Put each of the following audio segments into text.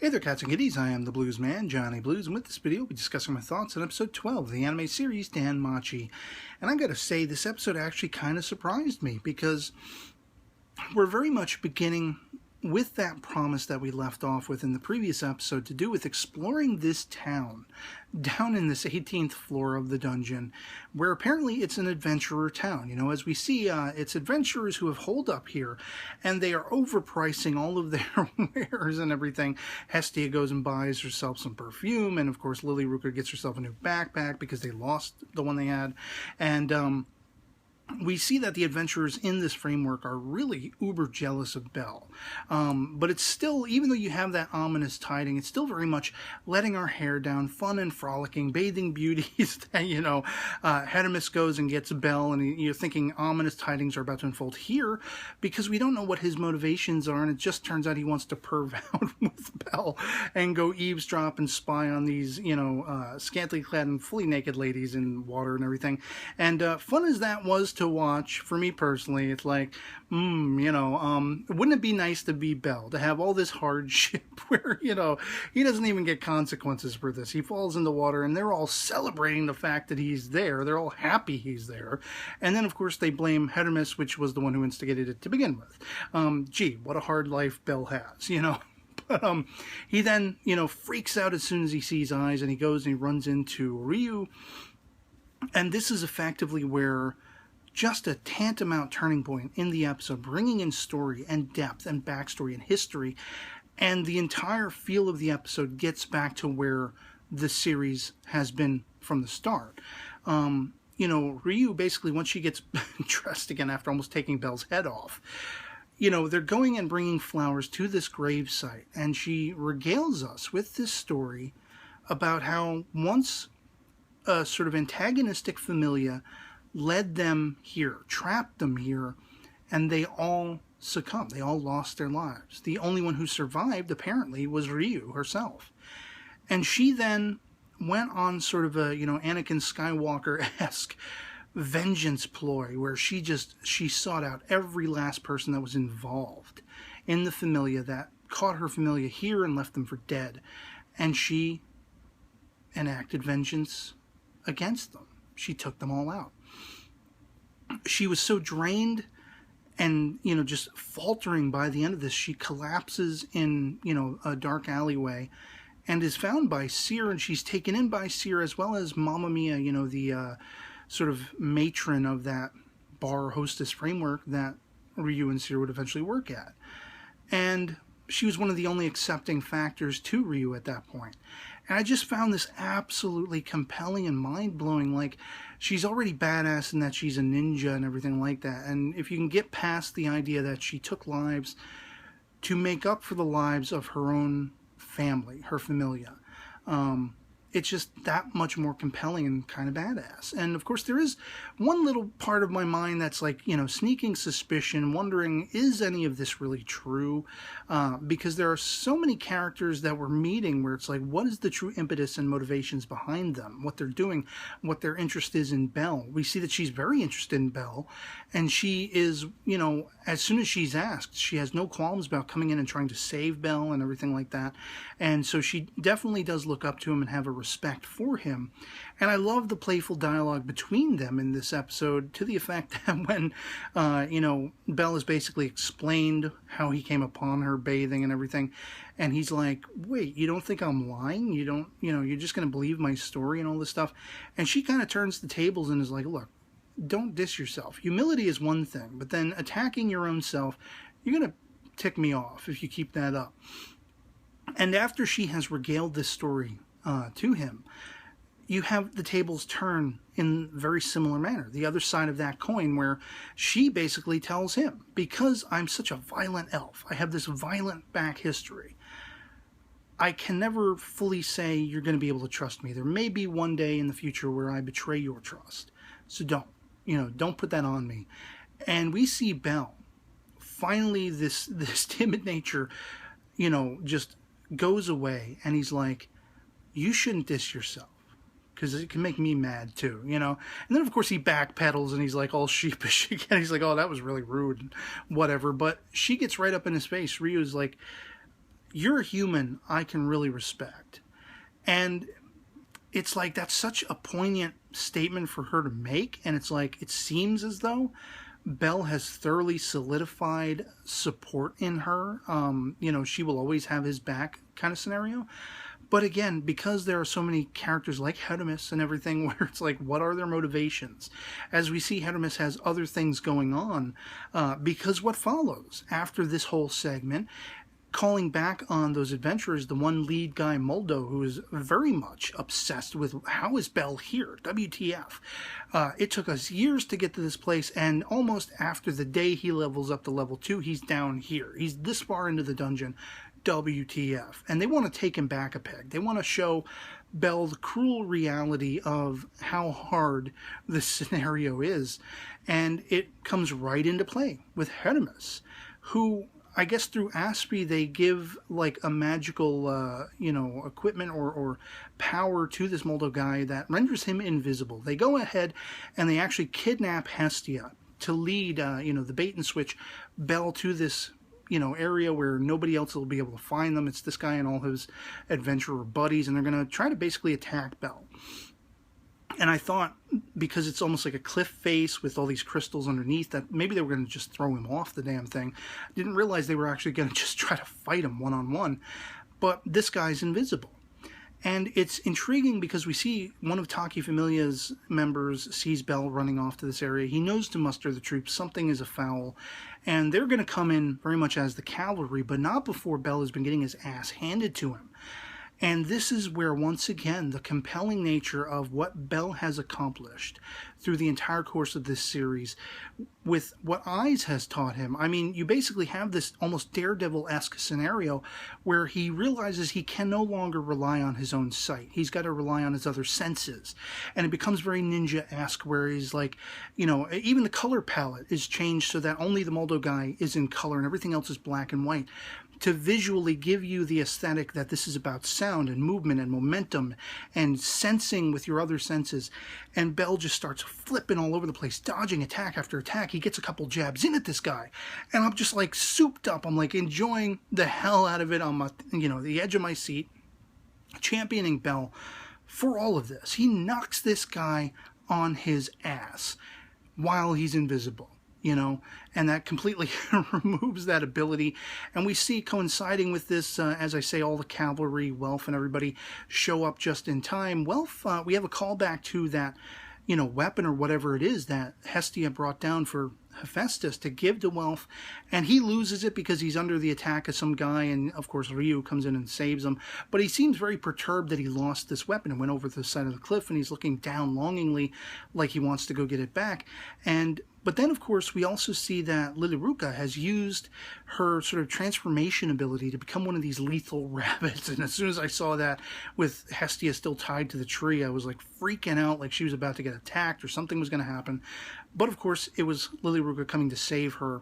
Hey there, cats and kitties. I am the Blues Man, Johnny Blues, and with this video, we'll be discussing my thoughts on episode 12 of the anime series DanMachi. And I gotta say, this episode actually kind of surprised me because we're very much beginning with that promise that we left off with in the previous episode to do with exploring this town down in this 18th floor of the dungeon, where apparently it's an adventurer town. You know, as we see, it's adventurers who have holed up here, and they are overpricing all of their wares and everything. Hestia goes and buys herself some perfume, and of course Lily Ruka gets herself a new backpack because they lost the one they had, and we see that the adventurers in this framework are really uber jealous of Belle. But it's still, even though you have that ominous tiding, it's still very much letting our hair down, fun and frolicking, bathing beauties. You know, Misc goes and gets Belle, and you're thinking ominous tidings are about to unfold here, because we don't know what his motivations are, and it just turns out he wants to perv out with Belle and go eavesdrop and spy on these, you know, scantily clad and fully naked ladies in water and everything. And fun as that was to watch, for me personally, it's like, you know, wouldn't it be nice to be Belle, to have all this hardship where, you know, he doesn't even get consequences for this. He falls in the water and they're all celebrating the fact that he's there. They're all happy he's there. And then, of course, they blame Misc, which was the one who instigated it to begin with. Gee, what a hard life Belle has, you know. But he then, you know, freaks out as soon as he sees eyes, and he goes and he runs into Ryu. And this is effectively where just a tantamount turning point in the episode, bringing in story and depth and backstory and history, and the entire feel of the episode gets back to where the series has been from the start. You know, Ryu basically, once she gets dressed again after almost taking Belle's head off, you know, they're going and bringing flowers to this grave site, and she regales us with this story about how once a sort of antagonistic familia led them here, trapped them here, and they all succumbed. They all lost their lives. The only one who survived, apparently, was Ryu herself. And she then went on sort of a, you know, Anakin Skywalker-esque vengeance ploy where she sought out every last person that was involved in the familia that caught her familia here and left them for dead. And she enacted vengeance against them. She took them all out. She was so drained and, you know, just faltering by the end of this, she collapses in, you know, a dark alleyway and is found by Seer, and she's taken in by Seer as well as Mamma Mia, you know, the sort of matron of that bar hostess framework that Ryu and Seer would eventually work at. And she was one of the only accepting factors to Ryu at that point. And I just found this absolutely compelling and mind-blowing. Like, she's already badass in that she's a ninja and everything like that. And if you can get past the idea that she took lives to make up for the lives of her own family, her familia, it's just that much more compelling and kind of badass. And of course, there is one little part of my mind that's like, you know, sneaking suspicion, wondering, is any of this really true? Because there are so many characters that we're meeting where it's like, what is the true impetus and motivations behind them? What they're doing, what their interest is in Belle. We see that she's very interested in Belle, and she is, you know, as soon as she's asked, she has no qualms about coming in and trying to save Belle and everything like that. And so she definitely does look up to him and have a respect for him. And I love the playful dialogue between them in this episode, to the effect that when, you know, Belle has basically explained how he came upon her bathing and everything, and he's like, wait, you don't think I'm lying? You don't, you know, you're just going to believe my story and all this stuff? And she kind of turns the tables and is like, look, don't diss yourself. Humility is one thing, but then attacking your own self, you're going to tick me off if you keep that up. And after she has regaled this story to him, you have the tables turn in very similar manner. The other side of that coin, where she basically tells him, because I'm such a violent elf, I have this violent back history, I can never fully say you're going to be able to trust me. There may be one day in the future where I betray your trust. So don't, you know, don't put that on me. And we see Belle, finally this timid nature, you know, just goes away, and he's like, you shouldn't diss yourself, because it can make me mad too, you know. And then of course he backpedals and he's like all sheepish again. He's like, oh, that was really rude and whatever. But she gets right up in his face. Ryu's like, you're a human I can really respect. And it's like, that's such a poignant statement for her to make. And it's like, it seems as though Belle has thoroughly solidified support in her. You know, she will always have his back kind of scenario. But again, because there are so many characters like Hermes and everything, where it's like, what are their motivations? As we see, Hermes has other things going on, because what follows after this whole segment, calling back on those adventurers, the one lead guy, Muldo, who is very much obsessed with, how is Belle here? WTF? It took us years to get to this place, and almost after the day he levels up to level 2, he's down here. He's this far into the dungeon. WTF? And they want to take him back a peg. They want to show Belle the cruel reality of how hard this scenario is. And it comes right into play with Hermes, who, I guess through Aspie, they give like a magical, you know, equipment or power to this Muldo guy that renders him invisible. They go ahead and they actually kidnap Hestia to lead, you know, the bait and switch Belle to this, you know, area where nobody else will be able to find them. It's this guy and all his adventurer buddies, and they're going to try to basically attack Belle. And I thought, because it's almost like a cliff face with all these crystals underneath, that maybe they were going to just throw him off the damn thing. Didn't realize they were actually going to just try to fight him one-on-one. But this guy's invisible. And it's intriguing because we see one of Taki Familia's members sees Belle running off to this area. He knows to muster the troops. Something is afoul. And they're going to come in very much as the cavalry, but not before Belle has been getting his ass handed to him. And this is where, once again, the compelling nature of what Belle has accomplished through the entire course of this series, with what Eyes has taught him. I mean, you basically have this almost Daredevil-esque scenario where he realizes he can no longer rely on his own sight. He's got to rely on his other senses. And it becomes very ninja-esque, where he's like, you know, even the color palette is changed so that only the Muldo guy is in color and everything else is black and white, to visually give you the aesthetic that this is about sound and movement and momentum and sensing with your other senses. And Belle just starts flipping all over the place, dodging attack after attack. He gets a couple jabs in at this guy, and I'm just like souped up. I'm like enjoying the hell out of it on my, you know, the edge of my seat, championing Belle for all of this. He knocks this guy on his ass while he's invisible, you know, and that completely removes that ability. And we see, coinciding with this, as I say, all the cavalry, Welf and everybody show up just in time. Welf, we have a callback to that, you know, weapon or whatever it is that Hestia brought down for Hephaestus to give to Welf, and he loses it because he's under the attack of some guy, and of course Ryu comes in and saves him. But he seems very perturbed that he lost this weapon and went over the side of the cliff, and he's looking down longingly like he wants to go get it back. But then, of course, we also see that Lilyruka has used her sort of transformation ability to become one of these lethal rabbits. And as soon as I saw that with Hestia still tied to the tree, I was like freaking out, like she was about to get attacked or something was going to happen. But of course, it was Lilyruka coming to save her.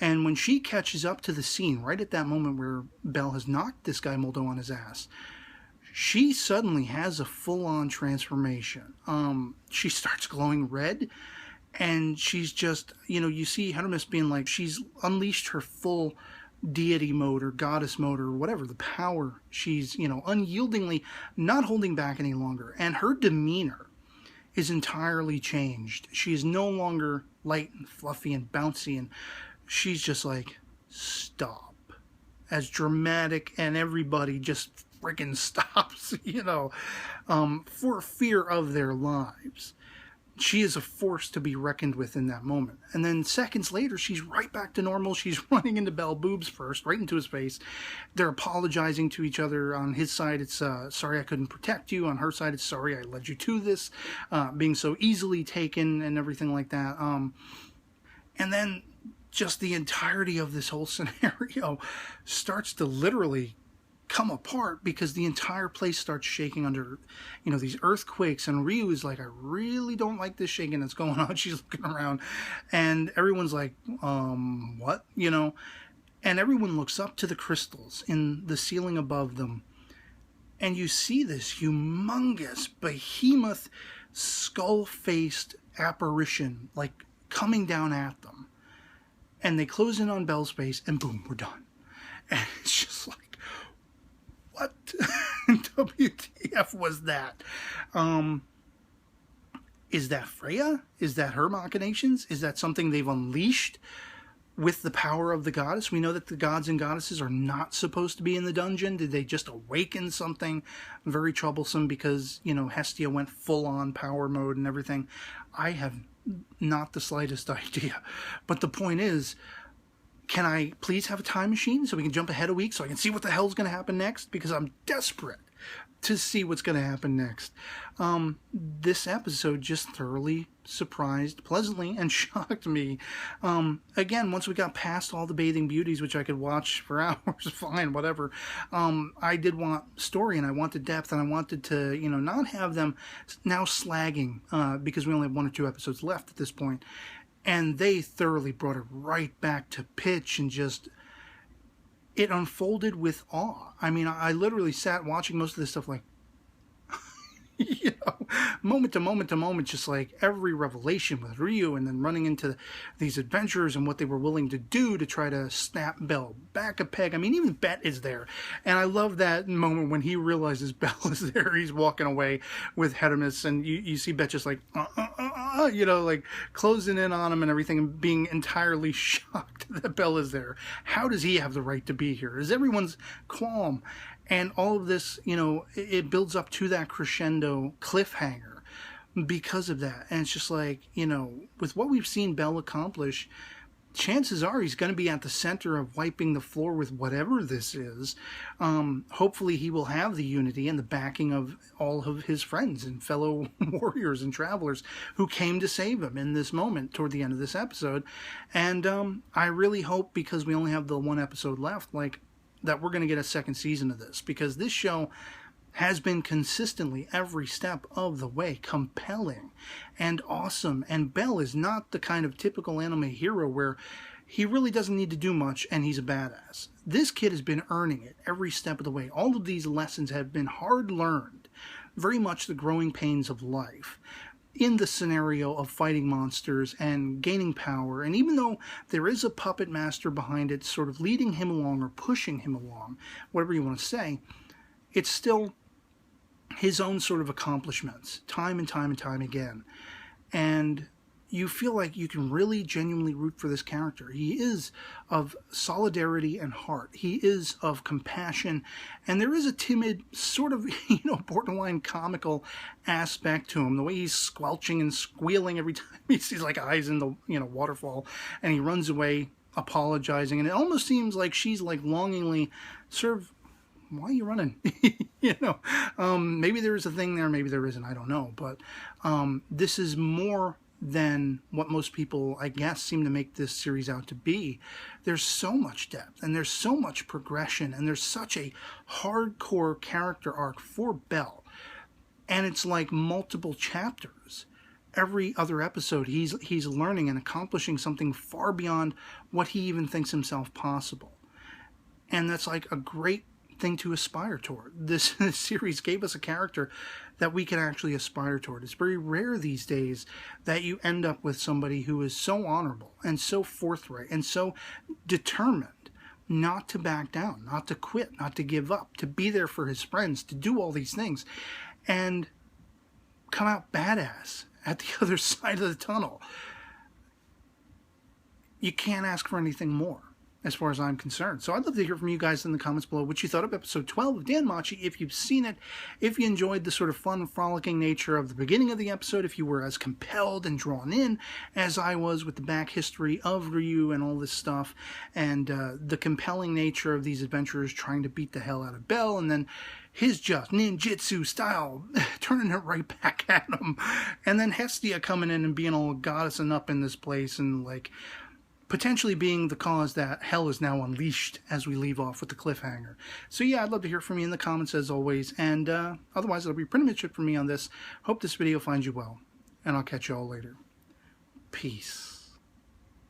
And when she catches up to the scene, right at that moment where Belle has knocked this guy Muldo on his ass, she suddenly has a full-on transformation. She starts glowing red. And she's just, you know, you see Hermes being like, she's unleashed her full deity mode or goddess mode or whatever, the power. She's, you know, unyieldingly not holding back any longer. And her demeanor is entirely changed. She is no longer light and fluffy and bouncy. And she's just like, stop. As dramatic, and everybody just freaking stops, you know, for fear of their lives. She is a force to be reckoned with in that moment. And then seconds later, she's right back to normal. She's running into Belle Boobs first, right into his face. They're apologizing to each other. On his side, it's, sorry I couldn't protect you. On her side, it's, sorry I led you to this. Being so easily taken and everything like that. And then just the entirety of this whole scenario starts to literally come apart because the entire place starts shaking under, you know, these earthquakes. And Ryu is like, I really don't like this shaking that's going on. She's looking around and everyone's like, what, you know? And everyone looks up to the crystals in the ceiling above them, and you see this humongous behemoth skull-faced apparition like coming down at them. And they close in on Belle's face, and boom, we're done. And it's just like, WTF was that? Is that Freya? Is that her machinations? Is that something they've unleashed with the power of the goddess? We know that the gods and goddesses are not supposed to be in the dungeon. Did they just awaken something very troublesome because, you know, Hestia went full-on power mode and everything? I have not the slightest idea. But the point is, can I please have a time machine so we can jump ahead a week so I can see what the hell's going to happen next? Because I'm desperate to see what's going to happen next. This episode just thoroughly surprised, pleasantly, and shocked me. Again, once we got past all the bathing beauties, which I could watch for hours, fine, whatever, I did want story, and I wanted depth, and I wanted to, you know, not have them now slagging, because we only have 1 or 2 episodes left at this point. And they thoroughly brought it right back to pitch, and just, it unfolded with awe. I mean, I literally sat watching most of this stuff like, you know, moment to moment to moment, just like every revelation with Ryu, and then running into these adventures and what they were willing to do to try to snap Belle back a peg. I mean, even Bet is there. And I love that moment when he realizes Belle is there. He's walking away with Hermes, and you see Bet just like, you know, like closing in on him and everything, and being entirely shocked that Belle is there. How does he have the right to be here? Is everyone's qualm? And all of this, you know, it builds up to that crescendo cliffhanger because of that. And it's just like, you know, with what we've seen Belle accomplish, chances are he's going to be at the center of wiping the floor with whatever this is. Hopefully he will have the unity and the backing of all of his friends and fellow warriors and travelers who came to save him in this moment toward the end of this episode. And I really hope, because we only have the 1 episode left, like, that we're going to get a 2nd season of this, because this show has been consistently, every step of the way, compelling and awesome. And Belle is not the kind of typical anime hero where he really doesn't need to do much and he's a badass. This kid has been earning it every step of the way. All of these lessons have been hard learned, very much the growing pains of life, in the scenario of fighting monsters and gaining power. And even though there is a puppet master behind it sort of leading him along or pushing him along, whatever you want to say, it's still his own sort of accomplishments, time and time and time again. And you feel like you can really genuinely root for this character. He is of solidarity and heart. He is of compassion. And there is a timid, sort of, you know, borderline comical aspect to him. The way he's squelching and squealing every time he sees, like, eyes in the, you know, waterfall. And he runs away apologizing. And it almost seems like she's, like, longingly sort of, why are you running? You know, maybe there is a thing there, maybe there isn't, I don't know. But this is more than what most people, I guess, seem to make this series out to be. There's so much depth, and there's so much progression, and there's such a hardcore character arc for Belle. And it's like multiple chapters. Every other episode, he's learning and accomplishing something far beyond what he even thinks himself possible. And that's like a great thing to aspire toward. This series gave us a character that we can actually aspire toward. It's very rare these days that you end up with somebody who is so honorable and so forthright and so determined not to back down, not to quit, not to give up, to be there for his friends, to do all these things, and come out badass at the other side of the tunnel. You can't ask for anything more, as far as I'm concerned. So I'd love to hear from you guys in the comments below what you thought of episode 12 of DanMachi, if you've seen it, if you enjoyed the sort of fun, frolicking nature of the beginning of the episode, if you were as compelled and drawn in as I was with the back history of Ryu and all this stuff, and the compelling nature of these adventurers trying to beat the hell out of Belle, and then his just ninjutsu style turning it right back at him, and then Hestia coming in and being all goddessing up in this place, and like potentially being the cause that hell is now unleashed as we leave off with the cliffhanger. So yeah, I'd love to hear from you in the comments as always, and otherwise that'll be pretty much it for me on this. Hope this video finds you well, and I'll catch you all later. Peace.